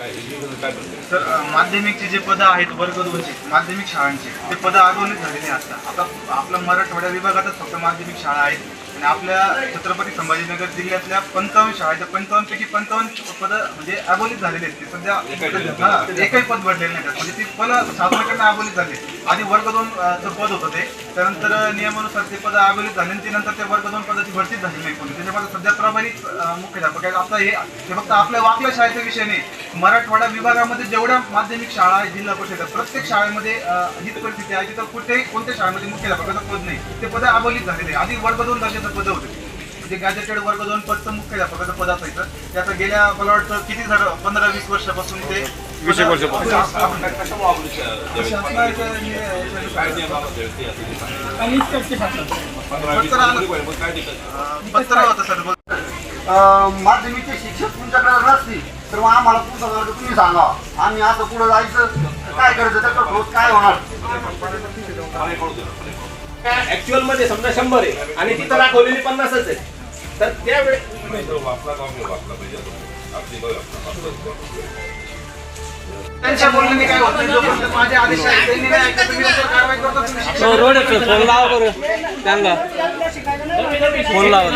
तर माध्यमिकचे जे पदं आहेत वर्ग 2चे माध्यमिक शाळांचे ते पदं आगवणीत झालेले असतात. आता आपल्या मराठवाड्या विभागातच फक्त माध्यमिक शाळा आहेत आणि आपल्या छत्रपती संभाजीनगर जिल्ह्यातल्या 55 शाळा आहेत. 55 पैकी 55 पदं म्हणजे अबोलित झालेले आहेत. ते सध्या एकही पद भरलेलं नाही. म्हणजे ती पदं शासनाकडनं अबोलित झाले. आधी वर्ग 2चं पद होतं ते, त्यानंतर नियमानुसार ते पदं अबोलित झाले आणि नंतर ते वर्ग 2 पदाची भरतीच झाली नाही कोणी. त्याच्यामध्ये सध्या प्रभारी मुख्याध्यापक आहेत. आता हे फक्त आपल्या वाकल्या शाळेचा विषय नाही, मराठवाडा विभागामध्ये जेवढ्या माध्यमिक शाळा आहेत जिल्हा परिषद प्रत्येक शाळेमध्ये हीच परिस्थिती आहे. तिथं कुठेही कोणत्या शाळेमध्ये मुख्याध्यापकाचं पद नाही, ते पद अबोलित झालेले. आधी वर्ग 2 दर्जाचं पद होते, म्हणजे गॅजेटेड वर्ग 2 पदचं मुख्याध्यापकाचं पद असायचं. त्याचं गेल्या मला वाटतं किती झालं 15-20 वर्षापासून ते 20 वर्षापासून पत्र होतं सर. माध्यमिकचे शिक्षक तुमच्याकडे नसतील तर मग आम्हाला तुमचा वर्ग तुम्ही सांगा, आम्ही असं पुढे जायचं काय करायचं, त्याचा ठोस काय होणार. ऍक्च्युअल मध्ये समजा 100 आहे आणि तिथं दाखवलेली 50च आहे, तर त्यावेळेस त्यांच्या बोलण्याने काय होतं, माझे आदेश आहेत त्यांनी नाही ऐकलं तुम्ही त्याच्यावर कारवाई करता. तुम्ही रोड फोन लावा बरं त्यांना फोन लावा.